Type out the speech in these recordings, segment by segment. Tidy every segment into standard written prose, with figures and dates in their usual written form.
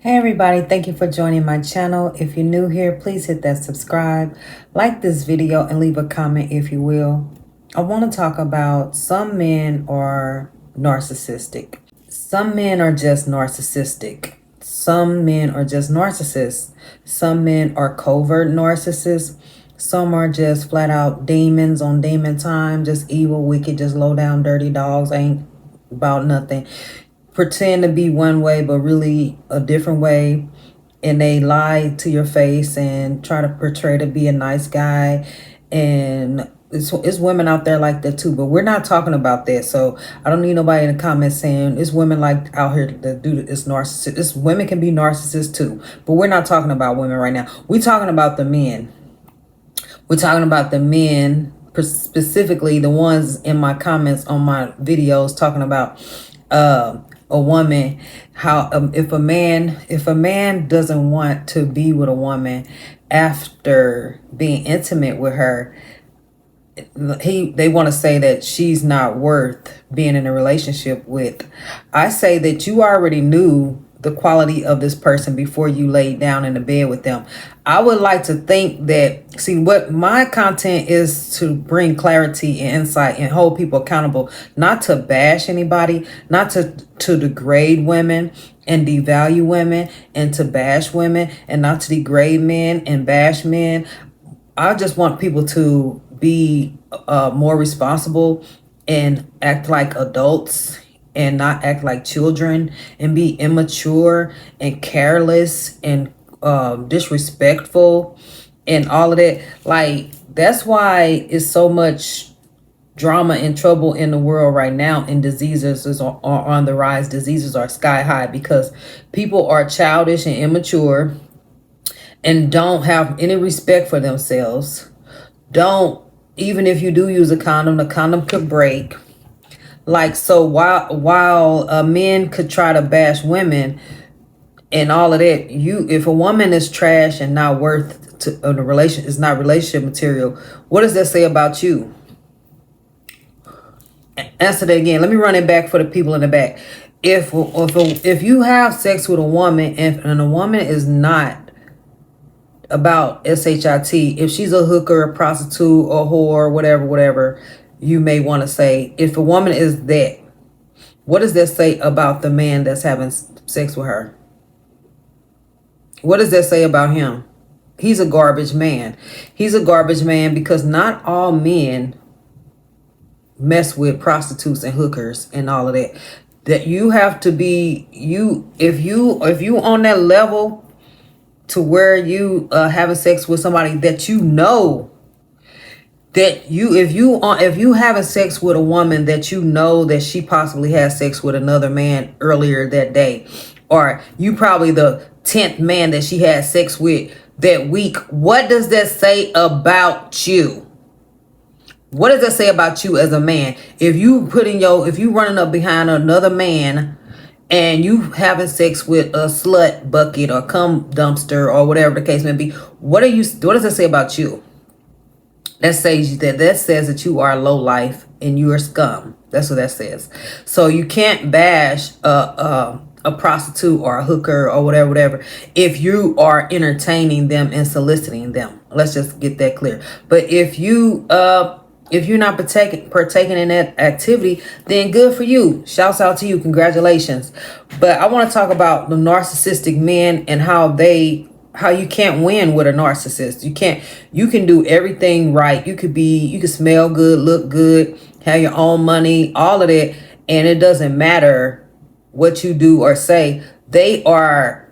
Hey everybody, thank you for joining my channel. If you're new here, please hit that subscribe, like this video, and leave a comment if you will. I want to talk about some men are narcissistic. Some men are just narcissistic. Some men are just narcissists. Some men are covert narcissists. Some are just flat out demons on demon time, just evil, wicked, just low down, dirty dogs, ain't about nothing. Pretend to be one way, but really a different way. And they lie to your face and try to portray to be a nice guy. And it's women out there like that too, but we're not talking about that. So I don't need nobody in the comments saying it's women like out here that do this narcissist. It's women can be narcissists too, but we're not talking about women right now. We're talking about the men. We're talking about the men, specifically the ones in my comments on my videos talking about a woman, how if a man doesn't want to be with a woman after being intimate with her, they want to say that she's not worth being in a relationship with. I say that you already knew the quality of this person before you laid down in the bed with them. I would like to think that, see, what my content is to bring clarity and insight and hold people accountable, not to bash anybody, not to degrade women and devalue women, and to bash women, and not to degrade men and bash men. I just want people to be more responsible and act like adults and not act like children, and be immature and careless and disrespectful and all of that. Like, that's why it's so much drama and trouble in the world right now, and diseases are on the rise. Diseases are sky high because people are childish and immature and don't have any respect for themselves. Even if you do use a condom, the condom could break. Like, so while men could try to bash women and all of that, if a woman is trash and not worth to a relation, is not relationship material, what does that say about you? Answer that again. Let me run it back for the people in the back. If you have sex with a woman and a woman is not about shit, if she's a hooker, a prostitute, a whore, whatever you may want to say, if a woman is that, what does that say about the man that's having sex with her? What does that say about him? He's a garbage man. He's a garbage man because not all men mess with prostitutes and hookers and all of that. That you have to be, if you on that level to where you having sex with somebody that you know, that if you having sex with a woman that you know that she possibly had sex with another man earlier that day, or you probably the 10th man that she had sex with that week, what does that say about you? What does that say about you as a man? If you running up behind another man and you having sex with a slut bucket or cum dumpster or whatever the case may be, what does that say about you? That says that you are low life and you are scum. That's what that says. So you can't bash a prostitute or a hooker or whatever if you are entertaining them and soliciting them. Let's just get that clear. But if you're not partaking in that activity, then good for you. Shouts out to you. Congratulations. But I want to talk about the narcissistic men and how you can't win with a narcissist. You can do everything right. You can smell good, look good, have your own money, all of that. And it doesn't matter what you do or say. They are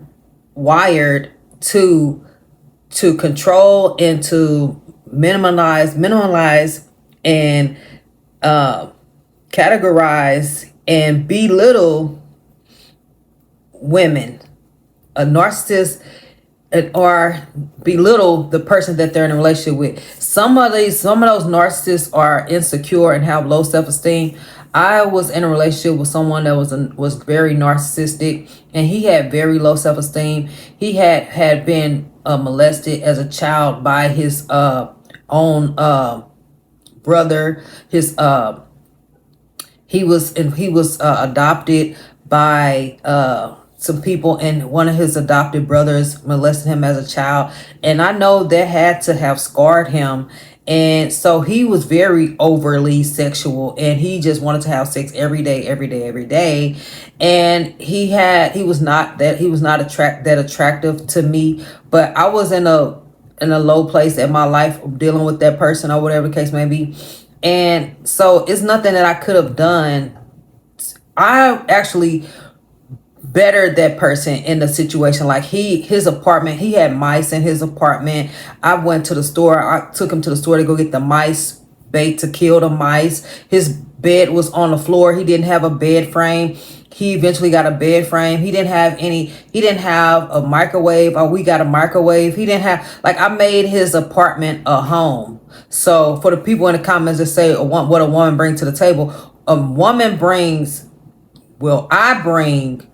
wired to control and to minimize and categorize and belittle women. A narcissist, or belittle the person that they're in a relationship with. Some of those narcissists are insecure and have low self-esteem. I was in a relationship with someone that was very narcissistic, and he had very low self-esteem. He had been molested as a child by his own brother. He was adopted by some people, and one of his adopted brothers molested him as a child. And I know that had to have scarred him. And so he was very overly sexual, and he just wanted to have sex every day, every day, every day. And he was not that attractive to me, but I was in a low place in my life dealing with that person or whatever the case may be. And so it's nothing that I could have done. I actually bettered that person in the situation. Like his apartment, he had mice in his apartment. I went to the store. I took him to the store to go get the mice bait to kill the mice. His bed was on the floor. He didn't have a bed frame. He eventually got a bed frame. He didn't have a microwave. Oh, we got a microwave. He didn't have, like, I made his apartment a home. So for the people in the comments that say what a woman brings to the table, a woman brings, well, I bring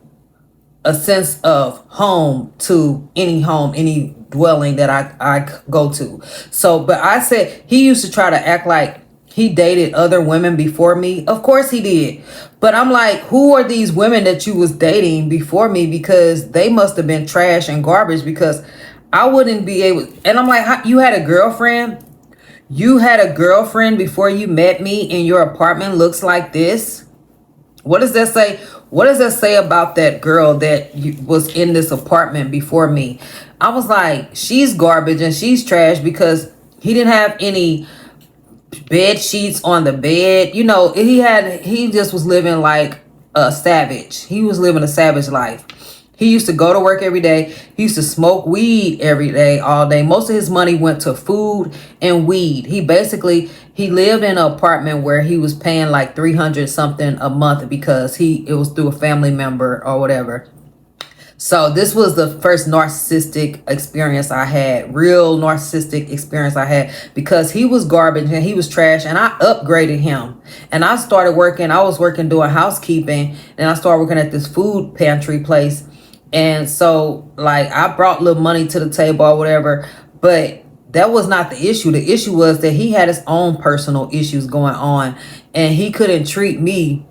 a sense of home to any home, any dwelling that I go to. So, but I said he used to try to act like he dated other women before me. Of course he did. But I'm like, who are these women that you was dating before me? Because they must have been trash and garbage, because I wouldn't be able. And I'm like, you had a girlfriend? You had a girlfriend before you met me, and your apartment looks like this? What does that say? What does that say about that girl that was in this apartment before me? I was like, she's garbage and she's trash, because he didn't have any bed sheets on the bed. You know, he just was living like a savage. He was living a savage life. He used to go to work every day. He used to smoke weed every day, all day. Most of his money went to food and weed. He lived in an apartment where he was paying like 300 something a month, because it was through a family member or whatever. So this was the first narcissistic experience I had, real narcissistic experience I had, because he was garbage and he was trash, and I upgraded him. And I was working doing housekeeping, and I started working at this food pantry place. And so, like, I brought little money to the table or whatever, but that was not the issue. The issue was that he had his own personal issues going on, and he couldn't treat me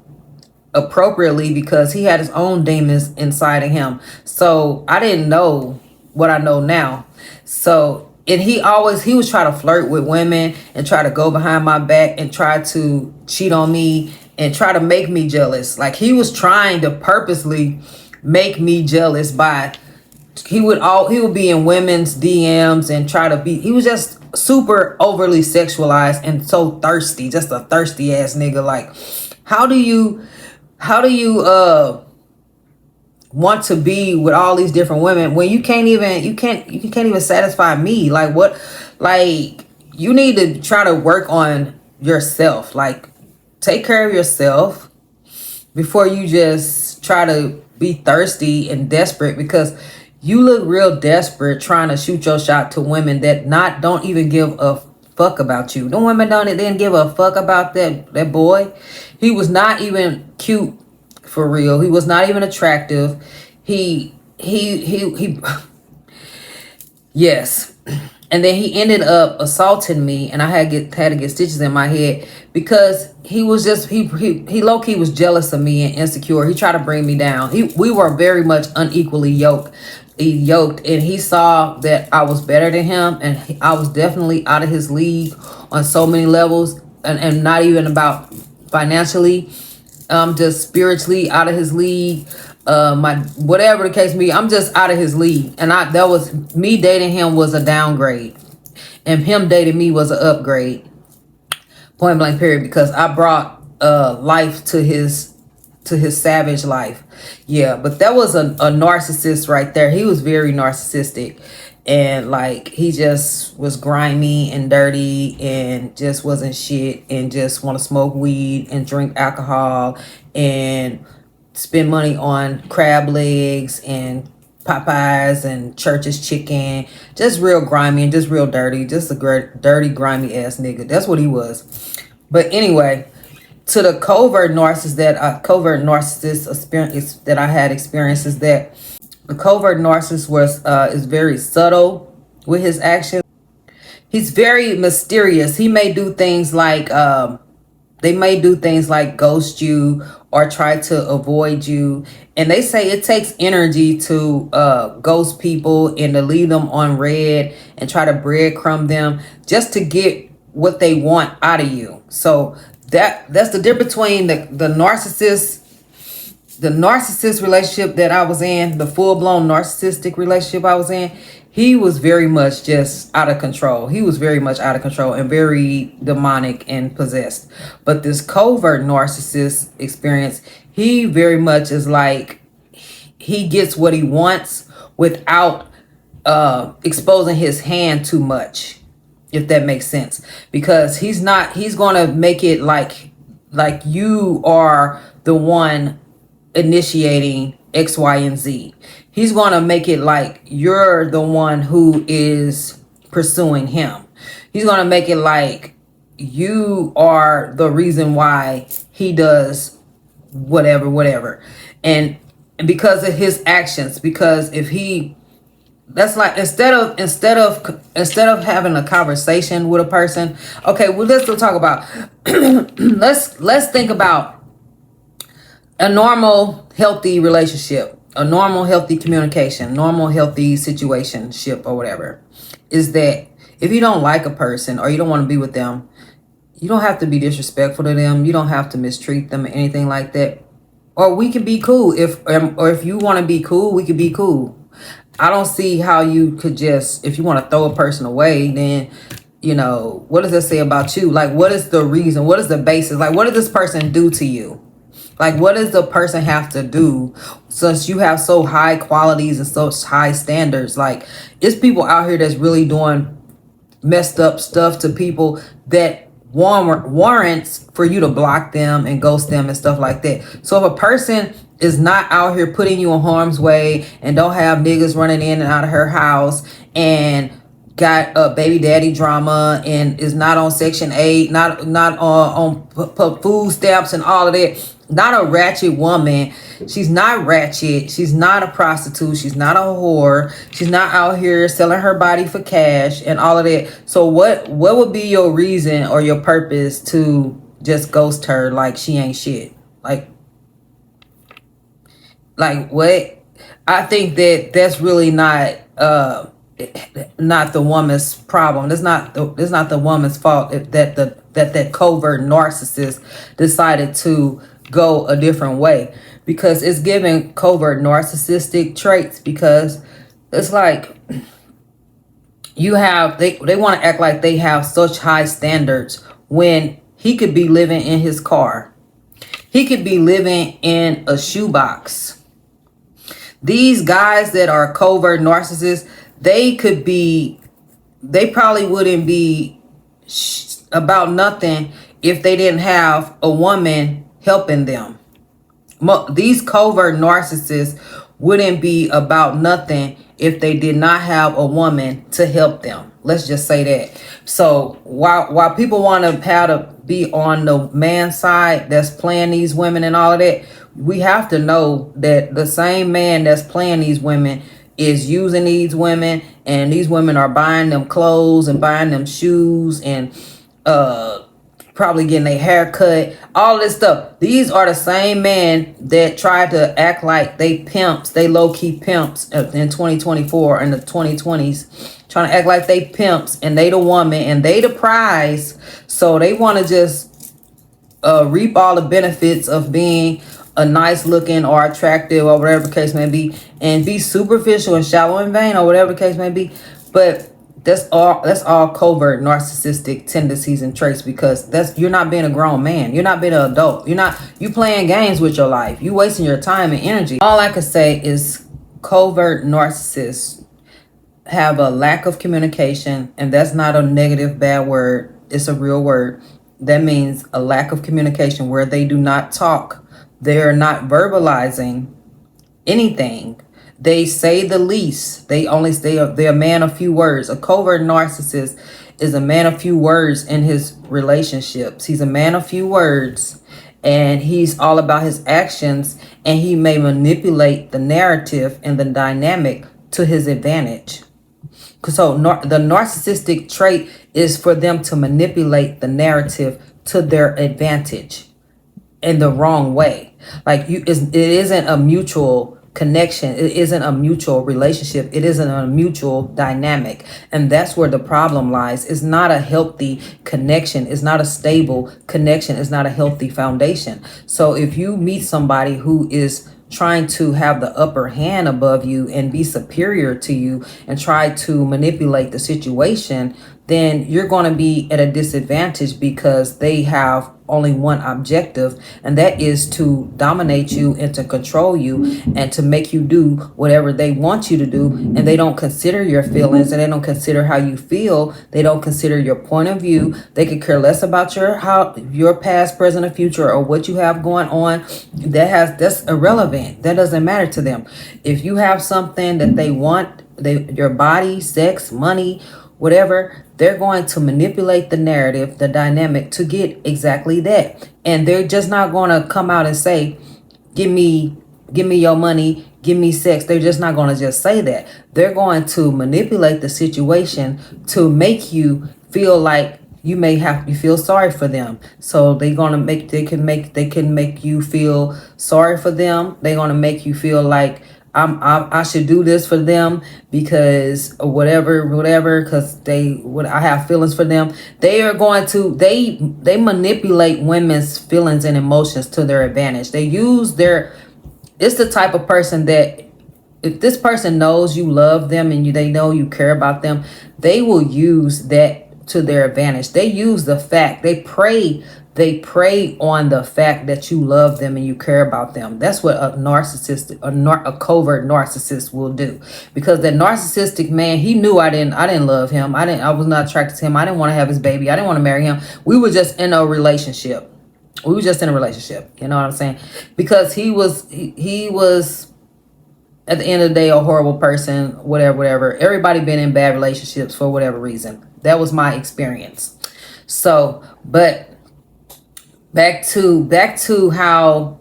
appropriately because he had his own demons inside of him. So I didn't know what I know now. So, and he was trying to flirt with women and try to go behind my back and try to cheat on me and try to make me jealous. Like, he was trying to purposely make me jealous he would be in women's DMs and try to be, he was just super overly sexualized and so thirsty, just a thirsty ass nigga. Like, how do you want to be with all these different women when you can't even satisfy me? Like, what? Like, you need to try to work on yourself. Like, take care of yourself before you just try to be thirsty and desperate, because you look real desperate trying to shoot your shot to women that don't even give a fuck about you. The women didn't give a fuck about that boy. He was not even cute for real. He was not even attractive. He yes. And then he ended up assaulting me, and I had to get stitches in my head, because he was just he low-key was jealous of me and insecure. He tried to bring me down. We were very much unequally yoked, and he saw that I was better than him, and I was definitely out of his league on so many levels, and not even about financially, just spiritually out of his league. Whatever the case may be, I'm just out of his league. And that was me dating him was a downgrade, and him dating me was an upgrade, point blank period, because I brought life to his savage life. Yeah, but that was a narcissist right there. He was very narcissistic, and like, he just was grimy and dirty and just wasn't shit, and just want to smoke weed and drink alcohol and spend money on crab legs and Popeyes and Church's chicken. Just real grimy and just real dirty. Just a dirty, grimy ass nigga. That's what he was. But anyway, to the covert narcissist experience that I had experienced, is that the covert narcissist is very subtle with his actions. He's very mysterious. He may do things like ghost you or try to avoid you. And they say it takes energy to ghost people and to leave them on red and try to breadcrumb them just to get what they want out of you. So that's the difference between the narcissist relationship that I was in, the full-blown narcissistic relationship I was in. He was very much just out of control. He was very much out of control and very demonic and possessed. But this covert narcissist experience, he very much is like he gets what he wants without exposing his hand too much, if that makes sense. Because he's going to make it like you are the one initiating X, Y, and Z. He's going to make it like you're the one who is pursuing him. He's going to make it like you are the reason why he does whatever. And because of his actions, because if he, that's like, instead of having a conversation with a person, okay, well, let's talk about, let's think about a normal, healthy relationship, a normal, healthy communication, normal, healthy situationship or whatever, is that if you don't like a person or you don't want to be with them, you don't have to be disrespectful to them. You don't have to mistreat them or anything like that. Or we can be cool. If you want to be cool, we could be cool. I don't see how you could just, if you want to throw a person away, then, you know, what does that say about you? Like, what is the reason? What is the basis? Like, what did this person do to you? Like, what does the person have to do since you have so high qualities and such high standards? Like, it's people out here that's really doing messed up stuff to people that warrants for you to block them and ghost them and stuff like that. So if a person is not out here putting you in harm's way and don't have niggas running in and out of her house and got a baby daddy drama and is not on Section 8, not on food stamps and all of that, not a ratchet woman. She's not ratchet. She's not a prostitute. She's not a whore. She's not out here selling her body for cash and all of that. So what would be your reason or your purpose to just ghost her like she ain't shit? Like what? I think that's really not the woman's problem. That's not the woman's fault that covert narcissist decided to go a different way, because it's giving covert narcissistic traits. Because it's like they want to act like they have such high standards when he could be living in his car. He could be living in a shoebox. These guys that are covert narcissists, they probably wouldn't be about nothing if they didn't have a woman helping them. These covert narcissists wouldn't be about nothing if they did not have a woman to help them. Let's just say that. So while people want to be on the man side that's playing these women and all of that, we have to know that the same man that's playing these women is using these women, and these women are buying them clothes and buying them shoes and probably getting their hair cut, all this stuff. These are the same men that try to act like they pimps, they low-key pimps in 2024 and the 2020s, trying to act like they pimps and they the woman and they the prize. So they want to just reap all the benefits of being a nice looking or attractive or whatever the case may be, and be superficial and shallow and vain or whatever the case may be. But that's all covert narcissistic tendencies and traits, because you're not being a grown man. You're not being an adult. You playing games with your life. You wasting your time and energy. All I can say is covert narcissists have a lack of communication, and that's not a negative bad word. It's a real word. That means a lack of communication where they do not talk. They're not verbalizing anything. They say the least. They're a man of few words. A covert narcissist is a man of few words in his relationships. He's a man of few words, and he's all about his actions, and he may manipulate the narrative and the dynamic to his advantage. So the narcissistic trait is for them to manipulate the narrative to their advantage. in the wrong way. Like it isn't a mutual connection. It isn't a mutual relationship. It isn't a mutual dynamic. And that's where the problem lies. It's not a healthy connection. It's not a stable connection. It's not a healthy foundation. So if you meet somebody who is trying to have the upper hand above you and be superior to you and try to manipulate the situation, then you're going to be at a disadvantage because they have only one objective, and that is to dominate you and to control you and to make you do whatever they want you to do. And they don't consider your feelings, and they don't consider how you feel. They don't consider your point of view. They could care less about your past, present, or future, or what you have going on. That's irrelevant. That doesn't matter to them. If you have something that they want, your body, sex, money, whatever, they're going to manipulate the narrative, the dynamic, to get exactly that. And they're just not going to come out and say, give me your money, give me sex. They're just not going to just say that. They're going to manipulate the situation to make you feel like you feel sorry for them. So they can make you feel sorry for them. They're going to make you feel like I should do this for them because whatever, because I have feelings for them. They are going to, they manipulate women's feelings and emotions to their advantage. It's the type of person that if this person knows you love them and they know you care about them, they will use that to their advantage. They use the fact, they prey on the fact that you love them and you care about them. That's what a narcissist, a covert narcissist will do. Because the narcissistic man, he knew I didn't love him. I was not attracted to him. I didn't want to have his baby. I didn't want to marry him. We were just in a relationship. You know what I'm saying? Because he was at the end of the day a horrible person, whatever. Everybody been in bad relationships for whatever reason. That was my experience. So, but back to how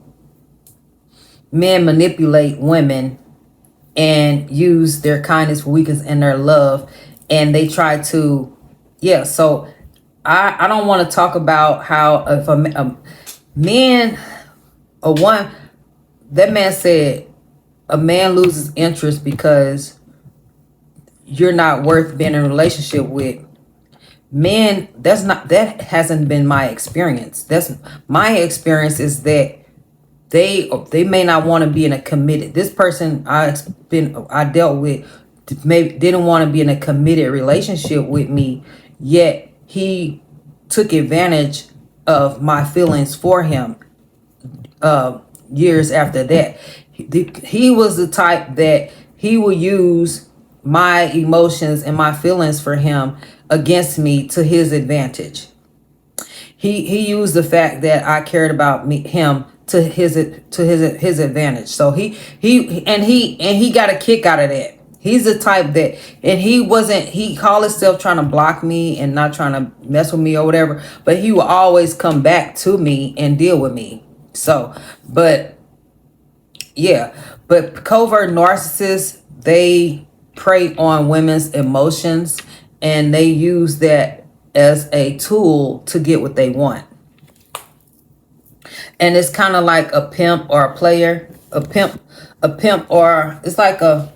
men manipulate women and use their kindness for weakness and their love, and they try to, so I don't want to talk about how if that man said a man loses interest because you're not worth being in a relationship with. Men, that hasn't been my experience. That's my experience is that they may not want to be in a committed. This person I dealt with maybe didn't want to be in a committed relationship with me, yet he took advantage of my feelings for him. Years after that, he was the type that he would use my emotions and my feelings for him against me to his advantage. He used the fact that I cared about him to his advantage. So he got a kick out of that. He's the type that, and he called himself trying to block me and not trying to mess with me or whatever, but he will always come back to me and deal with me. So, but covert narcissists, they prey on women's emotions and they use that as a tool to get what they want. And it's kind of like a pimp or a player, a pimp, or it's like a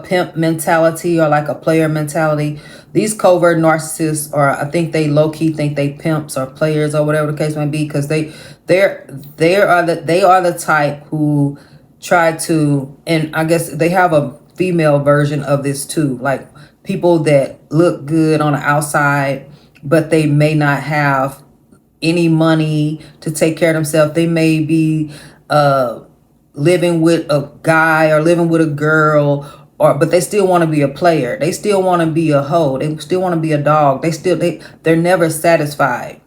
pimp mentality or like a player mentality. These covert narcissists, or I think they low-key think they pimps or players or whatever the case may be, because they are the type who try to, and I guess they have a female version of this too, like people that look good on the outside, but they may not have any money to take care of themselves. They may be living with a guy or living with a girl, but they still want to be a player. They still want to be a hoe. They still want to be a dog. They're never satisfied.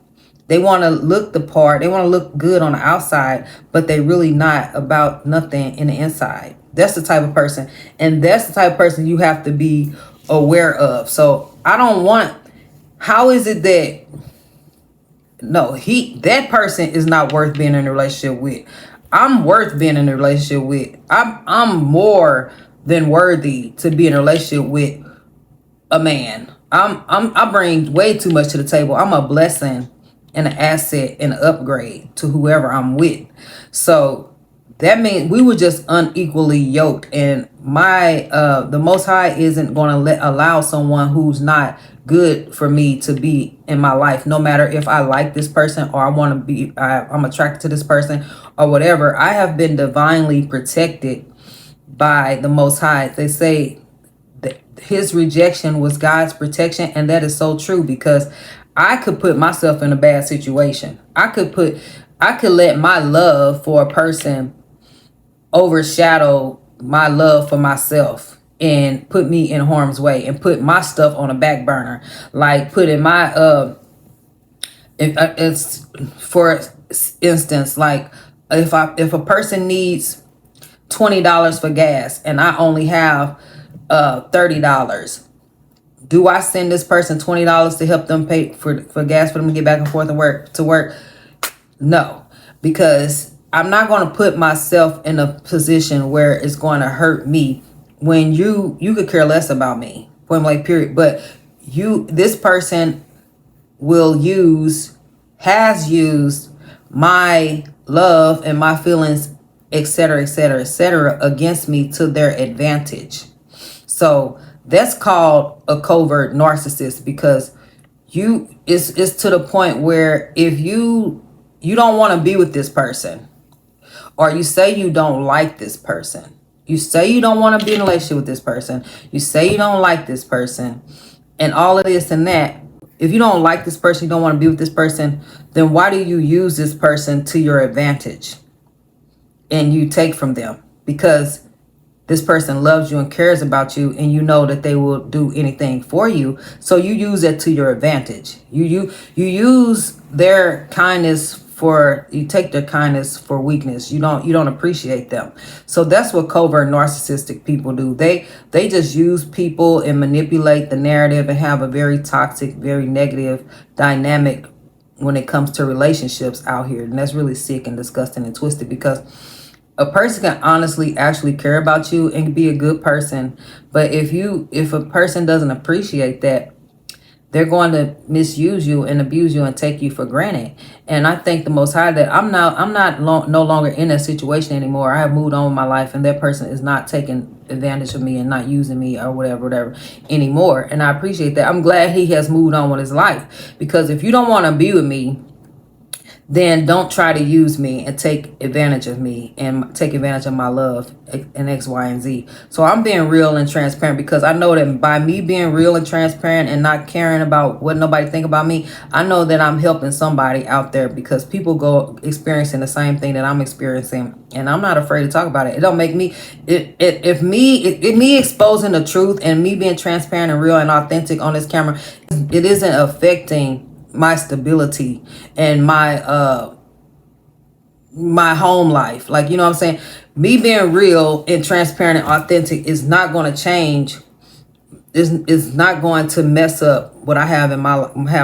They want to look the part. They want to look good on the outside, but they really not about nothing in the inside. That's the type of person. And that's the type of person you have to be aware of. So how is it that, no, that person is not worth being in a relationship with. I'm worth being in a relationship with. I'm more than worthy to be in a relationship with a man. I bring way too much to the table. I'm a blessing and an asset and an upgrade to whoever I'm with. So that means we were just unequally yoked, and my the Most High isn't going to allow someone who's not good for me to be in my life, no matter if I like this person or I want to be I'm attracted to this person or whatever. I have been divinely protected by the Most High. They say that his rejection was God's protection, and that is so true, because I could put myself in a bad situation. I could let my love for a person overshadow my love for myself and put me in harm's way and put my stuff on a back burner. Like putting my it's for instance, like if a person needs $20 for gas and I only have $30, do I send this person $20 to help them pay for gas for them to get back and forth to work? No, because I'm not going to put myself in a position where it's going to hurt me when you could care less about me, point blank period. But this person has used my love and my feelings, etc., etc., etc., against me to their advantage. So that's called a covert narcissist, because it's to the point where if you don't want to be with this person, or you say you don't like this person, you say you don't want to be in a relationship with this person, you say you don't like this person, and all of this and that. If you don't like this person, you don't want to be with this person, then why do you use this person to your advantage and you take from them? Because this person loves you and cares about you, and you know that they will do anything for you. So you use it to your advantage. You use their kindness you take their kindness for weakness. You don't appreciate them. So that's what covert narcissistic people do. They just use people and manipulate the narrative and have a very toxic, very negative dynamic when it comes to relationships out here. And that's really sick and disgusting and twisted, because a person can honestly actually care about you and be a good person, but if a person doesn't appreciate that, they're going to misuse you and abuse you and take you for granted. And I thank the Most High that I'm no longer in that situation anymore. I have moved on with my life, and that person is not taking advantage of me and not using me or whatever anymore. And I appreciate that. I'm glad he has moved on with his life, because if you don't want to be with me, then don't try to use me and take advantage of me and take advantage of my love and X, Y, and Z. So I'm being real and transparent, because I know that by me being real and transparent and not caring about what nobody think about me, I know that I'm helping somebody out there, because people go experiencing the same thing that I'm experiencing, and I'm not afraid to talk about it. It don't make me, me exposing the truth and me being transparent and real and authentic on this camera, it isn't affecting my stability and my my home life. Like, you know what I'm saying? Me being real and transparent and authentic is not going to change. Is not going to mess up what I have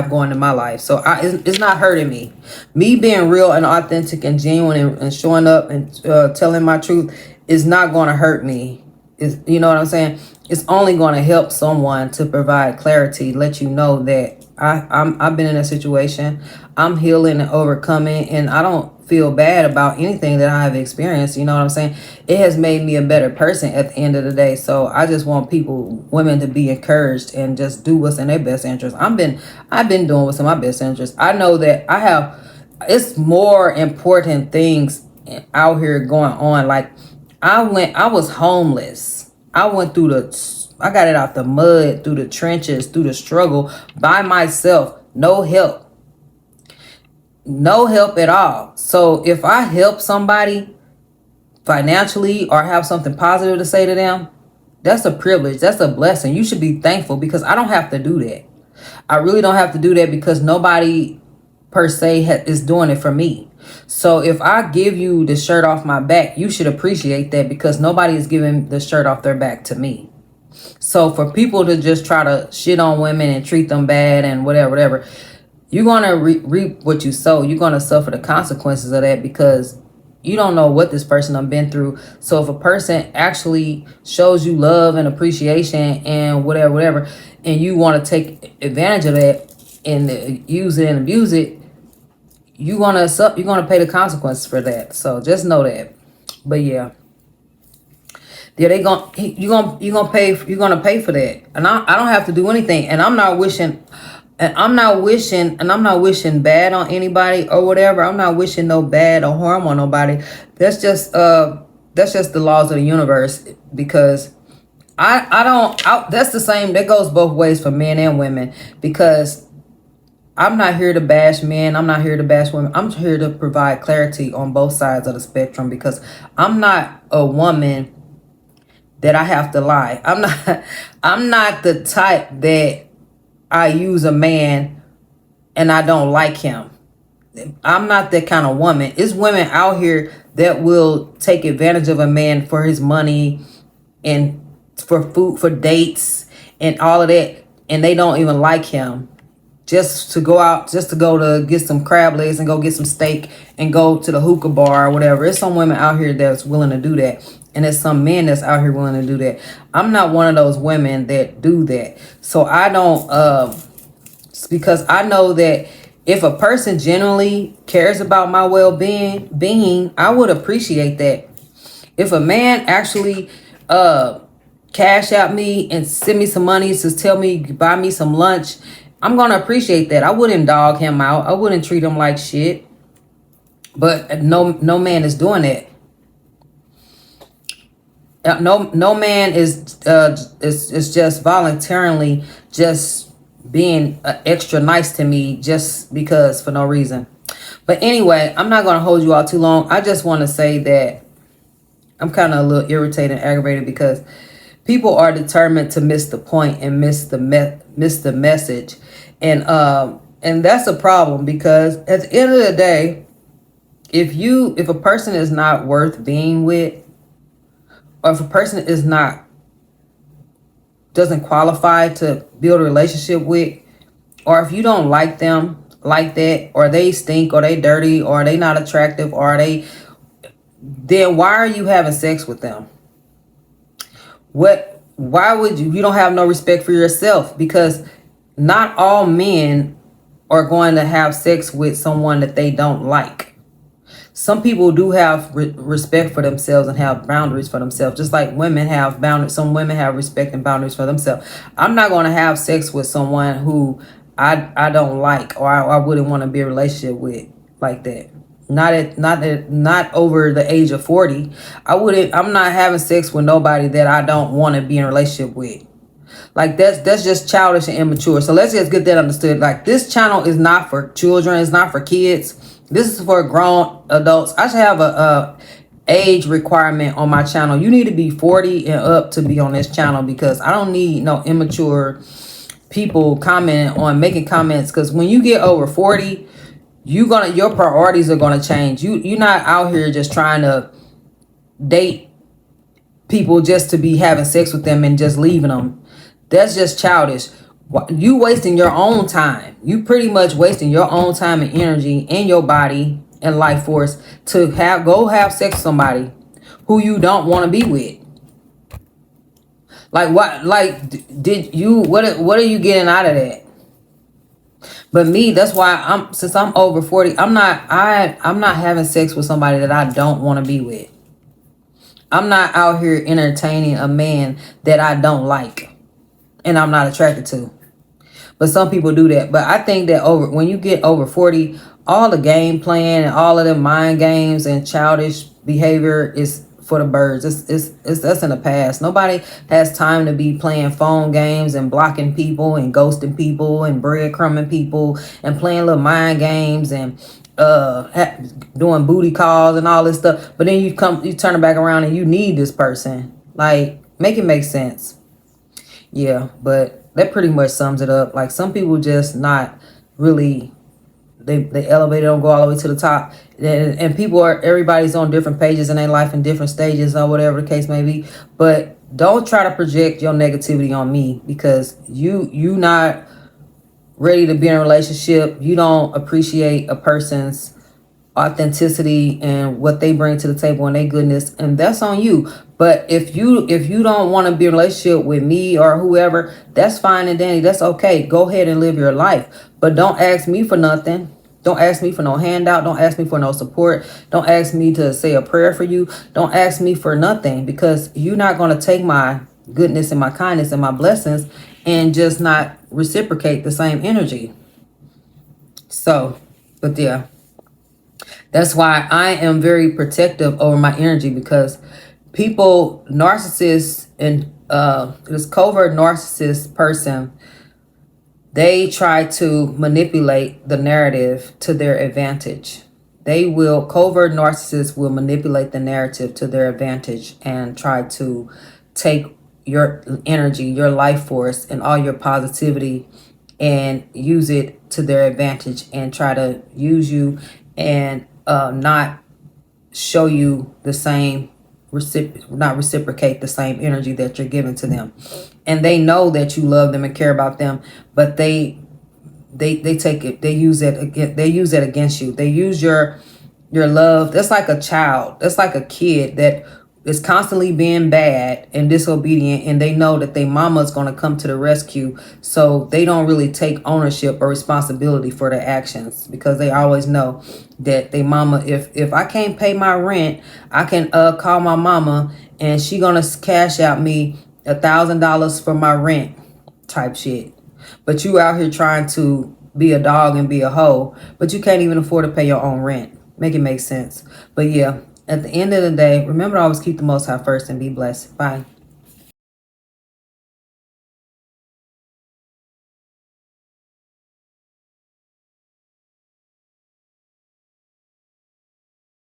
going in my life. So it's not hurting me. Me being real and authentic and genuine and showing up and telling my truth is not going to hurt me. You know what I'm saying? It's only going to help someone to provide clarity, let you know that I've been in a situation, I'm healing and overcoming, and I don't feel bad about anything that I have experienced. You know what I'm saying? It has made me a better person at the end of the day. So I just want women to be encouraged and just do what's in their best interest. I've been doing what's in my best interest. I know that it's more important things out here going on. Like I was homeless. I got it out the mud, through the trenches, through the struggle by myself. No help at all. So if I help somebody financially or have something positive to say to them, that's a privilege. That's a blessing. You should be thankful, because I don't have to do that. I really don't have to do that, because nobody per se is doing it for me. So if I give you the shirt off my back, you should appreciate that, because nobody is giving the shirt off their back to me. So for people to just try to shit on women and treat them bad and whatever, you're going to reap what you sow. You're going to suffer the consequences of that, because you don't know what this person has been through. So if a person actually shows you love and appreciation and whatever, and you want to take advantage of that and use it and abuse it, you're gonna pay the consequences for that. So just know that. But yeah. Yeah, you're gonna pay for that. And I don't have to do anything. And I'm not wishing bad on anybody or whatever. I'm not wishing no bad or harm on nobody. That's just the laws of the universe, because that's the same, that goes both ways for men and women, because I'm not here to bash men. I'm not here to bash women. I'm here to provide clarity on both sides of the spectrum, because I'm not a woman that I have to lie. I'm not the type that I use a man and I don't like him. I'm not that kind of woman. It's women out here that will take advantage of a man for his money and for food, for dates and all of that, and they don't even like him. Just to go to get some crab legs and go get some steak and go to the hookah bar or whatever. There's some women out here that's willing to do that. And there's some men that's out here willing to do that. I'm not one of those women that do that. So I don't, because I know that if a person genuinely cares about my well-being, I would appreciate that. If a man actually cash out me and send me some money to tell me, buy me some lunch, I'm going to appreciate that. I wouldn't dog him out. I wouldn't treat him like shit. But no man is doing that. No man is just voluntarily just being extra nice to me just because, for no reason. But anyway, I'm not going to hold you all too long. I just want to say that I'm kind of a little irritated and aggravated because people are determined to miss the point and miss the message. And that's a problem, because at the end of the day, if a person is not worth being with, or if a person doesn't qualify to build a relationship with, or if you don't like them like that, or they stink, or they dirty, or they not attractive, then why are you having sex with them? Why would you don't have no respect for yourself? Because not all men are going to have sex with someone that they don't like. Some people do have respect for themselves and have boundaries for themselves, just like women have boundaries. Some women have respect and boundaries for themselves. I'm not going to have sex with someone who I don't like, or I wouldn't want to be in a relationship with like that. Not over the age of 40. I'm not having sex with nobody that I don't want to be in a relationship with. Like that's just childish and immature. So let's just get that understood. Like, this channel is not for children. It's not for kids. This is for grown adults. I should have a age requirement on my channel. You need to be 40 and up to be on this channel, because I don't need no immature people making comments. Because when you get over 40, your priorities are gonna change. You're not out here just trying to date people just to be having sex with them and just leaving them. That's just childish. You wasting your own time. You pretty much wasting your own time and energy and your body and life force to go have sex with somebody who you don't want to be with. Like, what? Like, what are you getting out of that? But me, that's why since I'm over 40, I'm not having sex with somebody that I don't want to be with. I'm not out here entertaining a man that I don't like and I'm not attracted to. But some people do that. But I think that when you get over 40, all the game playing and all of the mind games and childish behavior is for the birds. That's in the past. Nobody has time to be playing phone games and blocking people and ghosting people and breadcrumbing people and playing little mind games and doing booty calls and all this stuff. But then you turn it back around and you need this person. Like, make it make sense. Yeah, but that pretty much sums it up. Like, some people just not really, they elevator don't go all the way to the top, and everybody's on different pages in their life in different stages or whatever the case may be. But don't try to project your negativity on me, because you not ready to be in a relationship. You don't appreciate a person's authenticity and what they bring to the table and their goodness, and that's on you. But if you don't want to be in a relationship with me or whoever, that's fine and dandy. That's okay. Go ahead and live your life. But don't ask me for nothing. Don't ask me for no handout. Don't ask me for no support. Don't ask me to say a prayer for you. Don't ask me for nothing, because you're not going to take my goodness and my kindness and my blessings and just not reciprocate the same energy. So, but yeah, that's why I am very protective over my energy, because people, narcissists, and this covert narcissist person, they try to manipulate the narrative to their advantage. Covert narcissists will manipulate the narrative to their advantage and try to take your energy, your life force, and all your positivity and use it to their advantage, and try to use you and not show you the same, not reciprocate the same energy that you're giving to them. And they know that you love them and care about them, but they take it, they use it against you. They use your love. That's like a child. That's like a kid that is constantly being bad and disobedient, and they know that their mama's going to come to the rescue, so they don't really take ownership or responsibility for their actions, because they always know that their mama, if I can't pay my rent, I can call my mama and she gonna cash out me $1,000 for my rent type shit. But you out here trying to be a dog and be a hoe, but you can't even afford to pay your own rent. Make it make sense. But yeah, at the end of the day, remember to always keep the Most High first and be blessed. Bye.